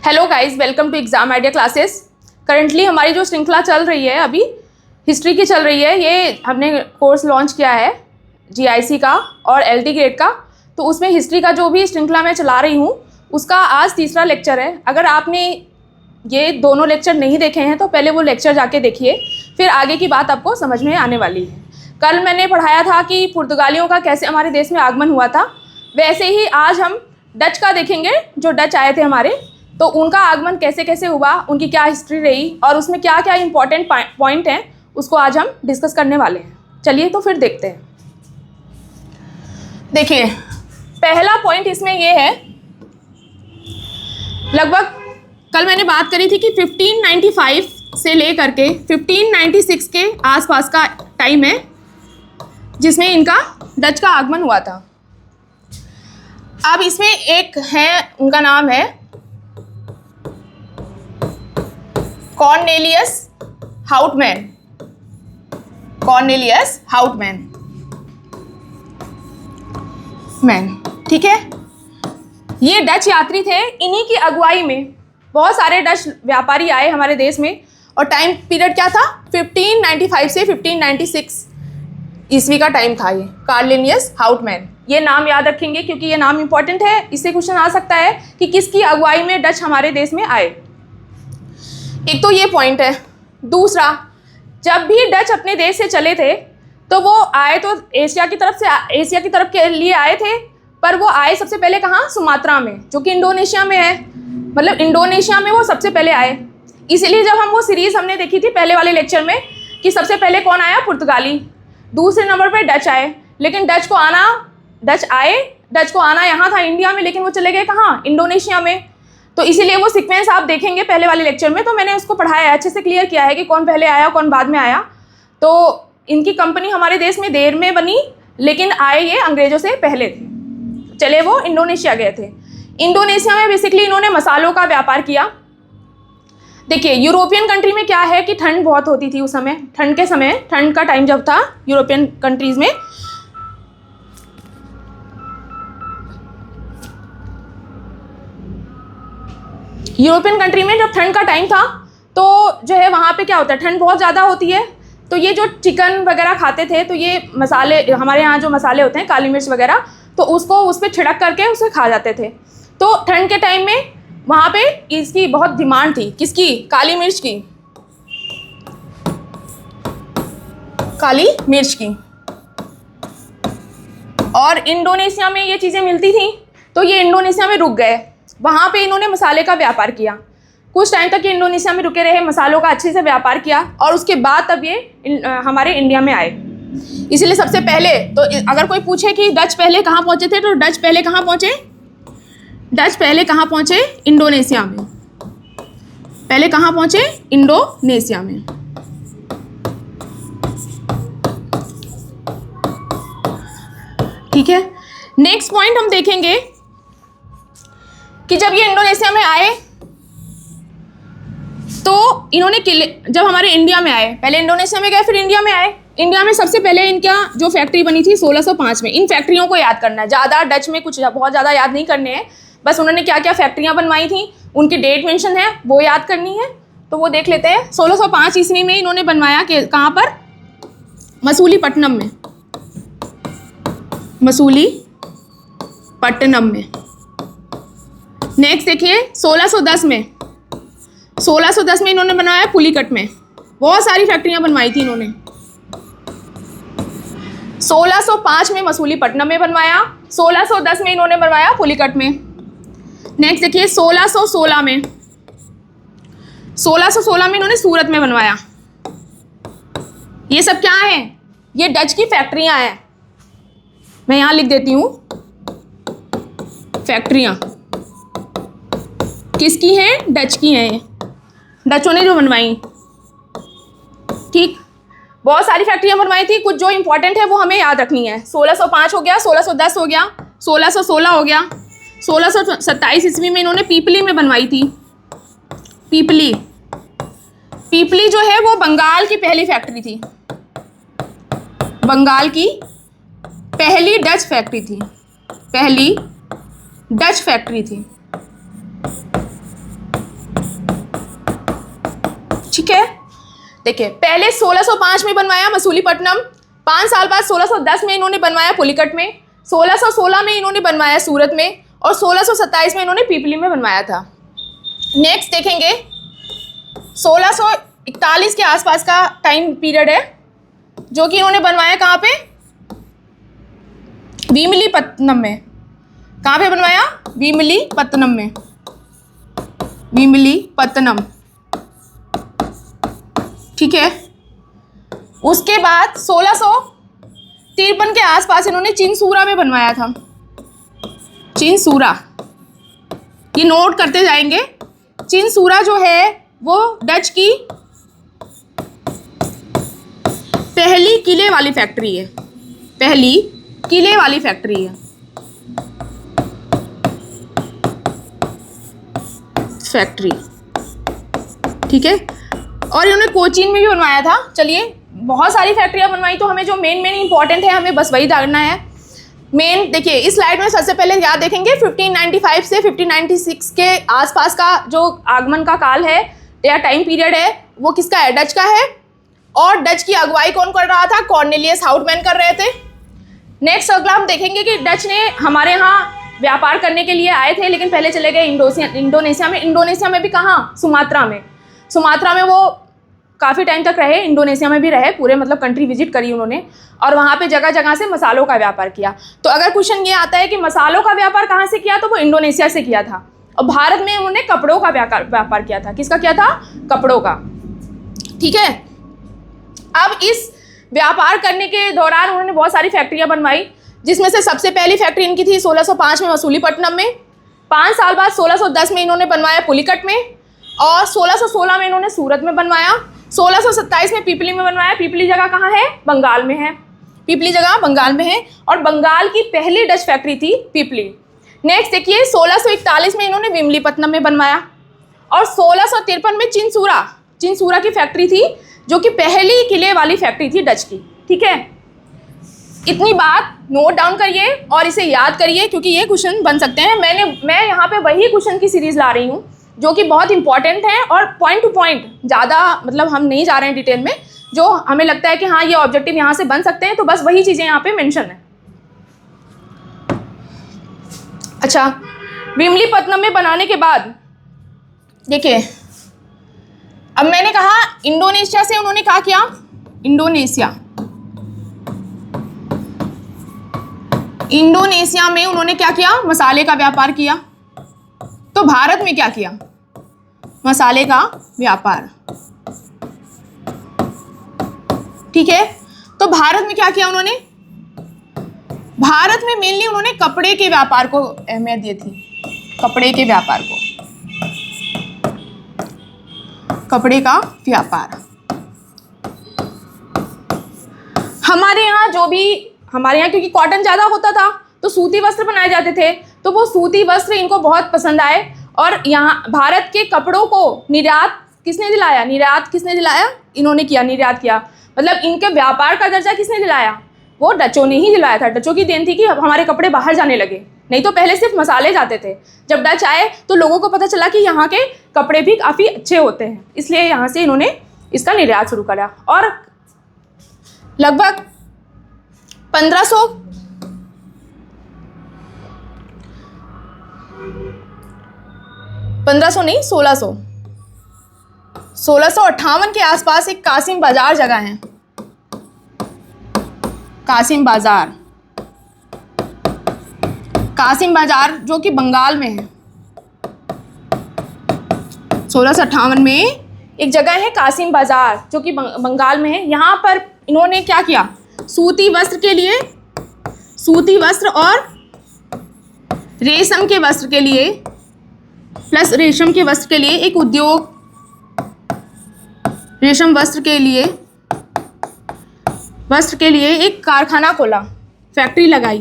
Hello guys, welcome to exam idea classes. Currently हमारी जो श्रृंखला चल रही है अभी हिस्ट्री की चल रही है। ये हमने कोर्स लॉन्च किया है जीआईसी का और एलटी ग्रेड का। तो उसमें हिस्ट्री का जो भी श्रृंखला मैं चला रही हूँ उसका आज तीसरा लेक्चर है। अगर आपने ये दोनों लेक्चर नहीं देखे हैं तो पहले वो लेक्चर जाके देखिए, फिर आगे की बात आपको समझ में आने वाली है। कल मैंने पढ़ाया था कि पुर्तगालियों का कैसे हमारे देश में आगमन हुआ था, वैसे ही आज हम डच का देखेंगे। जो डच आए थे हमारे, तो उनका आगमन कैसे कैसे हुआ, उनकी क्या हिस्ट्री रही और उसमें क्या क्या इंपॉर्टेंट पॉइंट हैं, उसको आज हम डिस्कस करने वाले हैं। चलिए तो फिर देखते हैं। देखिए, पहला पॉइंट इसमें ये है, लगभग कल मैंने बात करी थी कि 1595 से लेकर के 1596 के आसपास का टाइम है जिसमें इनका डच का आगमन हुआ था। अब इसमें एक है, उनका नाम है कॉर्नेलियस हाउटमैन। कॉर्नेलियस हाउटमैन ठीक है। ये डच यात्री थे। इन्हीं की अगुवाई में बहुत सारे डच व्यापारी आए हमारे देश में। और टाइम पीरियड क्या था? 1595 से 1596 ईस्वी का टाइम था ये। कॉर्नेलियस हाउटमैन, ये नाम याद रखेंगे क्योंकि ये नाम इंपॉर्टेंट है। इससे क्वेश्चन आ सकता है कि किसकी अगुवाई में डच हमारे देश में आए। एक तो ये पॉइंट है। दूसरा, जब भी डच अपने देश से चले थे तो वो आए तो एशिया की तरफ के लिए आए थे, पर वो आए सबसे पहले कहाँ? सुमात्रा में, जो कि इंडोनेशिया में है। मतलब इंडोनेशिया में वो सबसे पहले आए। इसीलिए जब हम वो सीरीज हमने देखी थी पहले वाले लेक्चर में कि सबसे पहले कौन आया? पुर्तगाली। दूसरे नंबर पर डच आए। लेकिन डच को आना यहाँ था इंडिया में, लेकिन वो चले गए कहाँ? इंडोनेशिया में। तो इसीलिए वो सीक्वेंस आप देखेंगे पहले वाले लेक्चर में, तो मैंने उसको पढ़ाया है, अच्छे से क्लियर किया है कि कौन पहले आया कौन बाद में आया। तो इनकी कंपनी हमारे देश में देर में बनी, लेकिन आए ये अंग्रेजों से पहले थे। चले वो इंडोनेशिया गए थे। इंडोनेशिया में बेसिकली इन्होंने मसालों का व्यापार किया। देखिए, यूरोपियन कंट्री में क्या है कि ठंड बहुत होती थी उस समय। ठंड का टाइम जब था यूरोपियन कंट्रीज में, यूरोपियन कंट्री में जब ठंड का टाइम था तो जो है वहाँ पे क्या होता है, ठंड बहुत ज़्यादा होती है। तो ये जो चिकन वगैरह खाते थे, तो ये मसाले, हमारे यहाँ जो मसाले होते हैं काली मिर्च वगैरह, तो उसको उस पर छिड़क करके उसे खा जाते थे। तो ठंड के टाइम में वहाँ पे इसकी बहुत डिमांड थी। किसकी? काली मिर्च की। काली मिर्च की। और इंडोनेशिया में ये चीज़ें मिलती थी, तो ये इंडोनेशिया में रुक गए। वहाँ पे इन्होंने मसाले का व्यापार किया। कुछ टाइम तक ये इंडोनेशिया में रुके रहे, मसालों का अच्छे से व्यापार किया, और उसके बाद तब ये हमारे इंडिया में आए। इसलिए सबसे पहले तो अगर कोई पूछे कि डच पहले कहाँ पहुँचे थे, तो डच पहले कहाँ पहुँचे? इंडोनेशिया में। पहले कहाँ पहुँचे? इंडोनेशिया में। ठीक है। नेक्स्ट पॉइंट हम देखेंगे कि जब ये इंडोनेशिया में आए तो इन्होंने किले, जब हमारे इंडिया में आए, पहले इंडोनेशिया में गए फिर इंडिया में आए। इंडिया में सबसे पहले इनका जो फैक्ट्री बनी थी 1605 में। इन फैक्ट्रियों को याद करना है, ज़्यादा डच में कुछ बहुत ज़्यादा याद नहीं करने हैं, बस उन्होंने क्या क्या फैक्ट्रियाँ बनवाई थी, उनकी डेट मेंशन है, वो याद करनी है। तो वो देख लेते हैं। 1605 ईस्वी में इन्होंने बनवाया कि कहाँ पर? मसूलीपट्टनम में। मसूलीपट्टनम में। नेक्स्ट देखिए, 1610 में इन्होंने बनवाया पुलिकट में। बहुत सारी फैक्ट्रियां बनवाई थी इन्होंने। 1605 में मसूलीपट्टनम में बनवाया, 1610 में इन्होंने बनवाया पुलिकट में। नेक्स्ट देखिए, 1616 में इन्होंने सूरत में बनवाया। ये सब क्या है? ये डच की फैक्ट्रियां हैं। मैं यहां लिख देती हूं, फैक्ट्रियां किसकी हैं? डच की हैं। डचों ने जो बनवाई। ठीक, बहुत सारी फैक्ट्रियां बनवाई थी। कुछ जो इंपॉर्टेंट है वो हमें याद रखनी है। 1605 हो गया, 1610 हो गया, 1616 हो गया। 1627 ईस्वी में इन्होंने पीपली में बनवाई थी। पीपली जो है वो बंगाल की पहली फैक्ट्री थी। बंगाल की पहली डच फैक्ट्री थी। देखिए पहले 1605 में बनवाया मसूलीपट्टनम, 5 साल बाद 1610 में इन्होंने बनवाया पुलिकट में, 1616 में इन्होंने बनवाया सूरत में, और 1627 में इन्होंने पीपली में बनवाया था। नेक्स्ट देखेंगे 1641 के आसपास का टाइम पीरियड है, जो कि इन्होंने बनवाया कहाँ पे, भीमिलीपत्तनम में। कहाँ पे बनवाया, भीमिलीपत्तनम में, भीमिलीपत्तनम, ठीक है। उसके बाद 1653 के आसपास इन्होंने चिनसूरा में बनवाया था, चिनसूरा, ये नोट करते जाएंगे। चिनसूरा जो है वो डच की पहली किले वाली फैक्ट्री है, पहली किले वाली फैक्ट्री है, फैक्ट्री, ठीक है। और इन्होंने कोचीन में भी बनवाया था। चलिए बहुत सारी फैक्ट्रियाँ बनवाई, तो हमें जो मेन इंपॉर्टेंट है हमें बस वही जानना है। मेन देखिए इस स्लाइड में सबसे पहले याद देखेंगे 1595 से 1596 के आसपास का जो आगमन का काल है या टाइम पीरियड है वो किसका है, डच का है। और डच की अगुवाई कौन कर रहा था, कॉर्नेलियस हाउटमैन कर रहे थे। नेक्स्ट अगला हम देखेंगे कि डच ने हमारे यहाँ व्यापार करने के लिए आए थे, लेकिन पहले चले गए इंडोनेशिया में। इंडोनेशिया में भी कहाँ, सुमात्रा में। सुमात्रा में वो काफ़ी टाइम तक रहे, इंडोनेशिया में भी रहे, पूरे मतलब कंट्री विजिट करी उन्होंने, और वहाँ पे जगह जगह से मसालों का व्यापार किया। तो अगर क्वेश्चन ये आता है कि मसालों का व्यापार कहाँ से किया, तो वो इंडोनेशिया से किया था। और भारत में उन्होंने कपड़ों का व्यापार किया था। किसका किया था, कपड़ों का, ठीक है। अब इस व्यापार करने के दौरान उन्होंने बहुत सारी फैक्ट्रियाँ बनवाई, जिसमें से सबसे पहली फैक्ट्री इनकी थी 1605 में मसूलीपट्टनम में। 5 साल बाद 1610 में इन्होंने बनवाया पुलिकट में, और 1616 में इन्होंने सूरत में बनवाया। 1627 में पीपली में बनवाया। पीपली जगह कहाँ है, बंगाल में है। पीपली जगह बंगाल में है, और बंगाल की पहली डच फैक्ट्री थी पीपली। नेक्स्ट देखिए 1641 में इन्होंने विमलीपत्तनम में बनवाया, और 1653 में चिनसूरा की फैक्ट्री थी, जो कि पहली किले वाली फैक्ट्री थी डच की, ठीक है। इतनी बात नोट डाउन करिए और इसे याद करिए, क्योंकि ये क्वेश्चन बन सकते हैं। मैं यहाँ पे वही क्वेश्चन की सीरीज ला रही हूँ जो कि बहुत इंपॉर्टेंट है, और पॉइंट टू पॉइंट, ज़्यादा मतलब हम नहीं जा रहे हैं डिटेल में। जो हमें लगता है कि हाँ ये ऑब्जेक्टिव यहाँ से बन सकते हैं, तो बस वही चीज़ें यहाँ पे मेंशन है। अच्छा, विमलीपत्तनम में बनाने के बाद देखिए, अब मैंने कहा इंडोनेशिया से उन्होंने क्या किया, इंडोनेशिया में उन्होंने क्या किया, मसाले का व्यापार किया। तो भारत में क्या किया, मसाले का व्यापार, ठीक है। तो भारत में क्या किया उन्होंने, भारत में मेनली उन्होंने कपड़े के व्यापार को अहमियत दी थी, कपड़े के व्यापार को, कपड़े का व्यापार। हमारे यहाँ क्योंकि कॉटन ज़्यादा होता था, तो सूती वस्त्र बनाए जाते थे, तो वो सूती वस्त्र इनको बहुत पसंद आए, और यहाँ भारत के कपड़ों को निर्यात किसने दिलाया, इन्होंने किया, निर्यात किया। मतलब इनके व्यापार का दर्जा किसने दिलाया, वो डचों ने ही दिलाया था। डचों की देन थी कि हमारे कपड़े बाहर जाने लगे, नहीं तो पहले सिर्फ मसाले जाते थे। जब डच आए तो लोगों को पता चला कि यहाँ के कपड़े भी काफ़ी अच्छे होते हैं, इसलिए यहाँ से इन्होंने इसका निर्यात शुरू करा। और लगभग 1658 के आसपास एक कासिम बाजार जगह है, कासिम बाजार जो कि बंगाल में है। 1658 में एक जगह है कासिम बाजार जो कि बंगाल में है। यहाँ पर इन्होंने क्या किया, सूती वस्त्र और रेशम के वस्त्र के लिए, प्लस रेशम के वस्त्र के लिए एक उद्योग, रेशम वस्त्र के लिए एक कारखाना खोला, फैक्ट्री लगाई,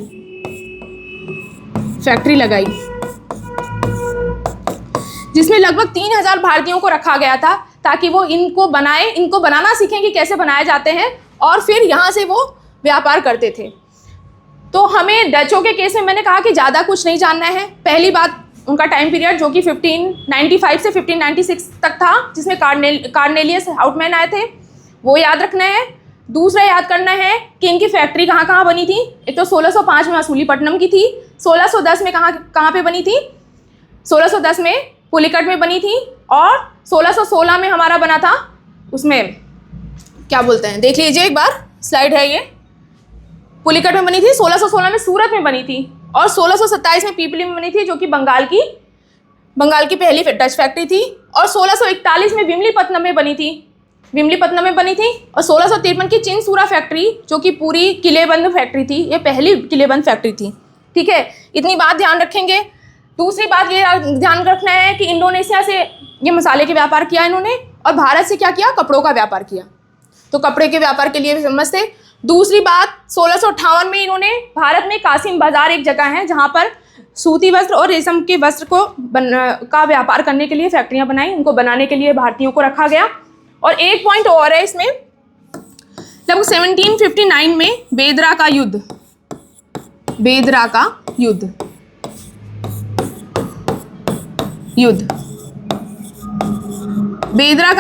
जिसमें लगभग 3000 भारतीयों को रखा गया था, ताकि वो इनको बनाना सीखें कि कैसे बनाए जाते हैं, और फिर यहाँ से वो व्यापार करते थे। तो हमें डचों के केस में मैंने कहा कि ज़्यादा कुछ नहीं जानना है। पहली बात, उनका टाइम पीरियड जो कि 1595 से 1596 तक था, जिसमें कार्नेलियस हाउटमैन आए थे। वो याद रखना है। दूसरा याद करना है कि इनकी फैक्ट्री कहाँ कहाँ बनी थी। एक तो 1605 में मसूलीपट्टनम की थी, 1610 में कहाँ पे बनी थी, 1610 में पुलिकट में बनी थी, और 1616 में हमारा बना था उसमें क्या बोलते हैं, देख लीजिए एक बार, स्लाइड है ये, पुलिकट में बनी थी, 1616 में सूरत में बनी थी, और 1627 में पीपली में बनी थी, जो कि बंगाल की पहली डच फैक्ट्री थी, और 1641 में विमलीपत्तनम में बनी थी, और 1653 की चिनसूरा फैक्ट्री, जो कि पूरी किलेबंद फैक्ट्री थी, ये पहली किलेबंद फैक्ट्री थी। ठीक है, इतनी बात ध्यान रखेंगे। दूसरी बात ये ध्यान रखना है कि इंडोनेशिया से ये मसाले के व्यापार किया इन्होंने, और भारत से क्या किया, कपड़ों का व्यापार किया, तो कपड़े के व्यापार के लिए भी फेमस थे। दूसरी बात, 1658 में इन्होंने भारत में कासिम बाजार एक जगह है जहाँ पर सूती वस्त्र और रेशम के वस्त्र का व्यापार करने के लिए फैक्ट्रियाँ बनाई, उनको बनाने के लिए भारतीयों को रखा गया। और एक पॉइंट और है इसमें, लगभग 1759 में बेदरा का युद्ध, बेदरा का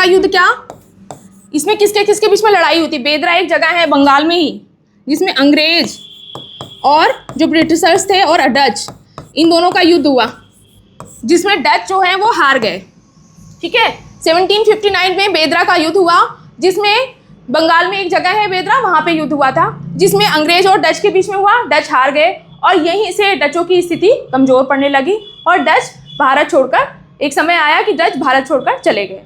युद्ध क्या, इसमें किसके बीच में लड़ाई हुई थी। बेदरा एक जगह है बंगाल में ही, जिसमें अंग्रेज और जो ब्रिटिशर्स थे और डच, इन दोनों का युद्ध हुआ, जिसमें डच जो है वो हार गए। ठीक है, 1759 में बेदरा का युद्ध हुआ, जिसमें बंगाल में एक जगह है बेदरा, वहाँ पे युद्ध हुआ था, जिसमें अंग्रेज और डच के बीच में हुआ, डच हार गए, और यहीं से डचों की स्थिति कमज़ोर पड़ने लगी, और डच भारत छोड़कर, एक समय आया कि डच भारत छोड़कर चले गए।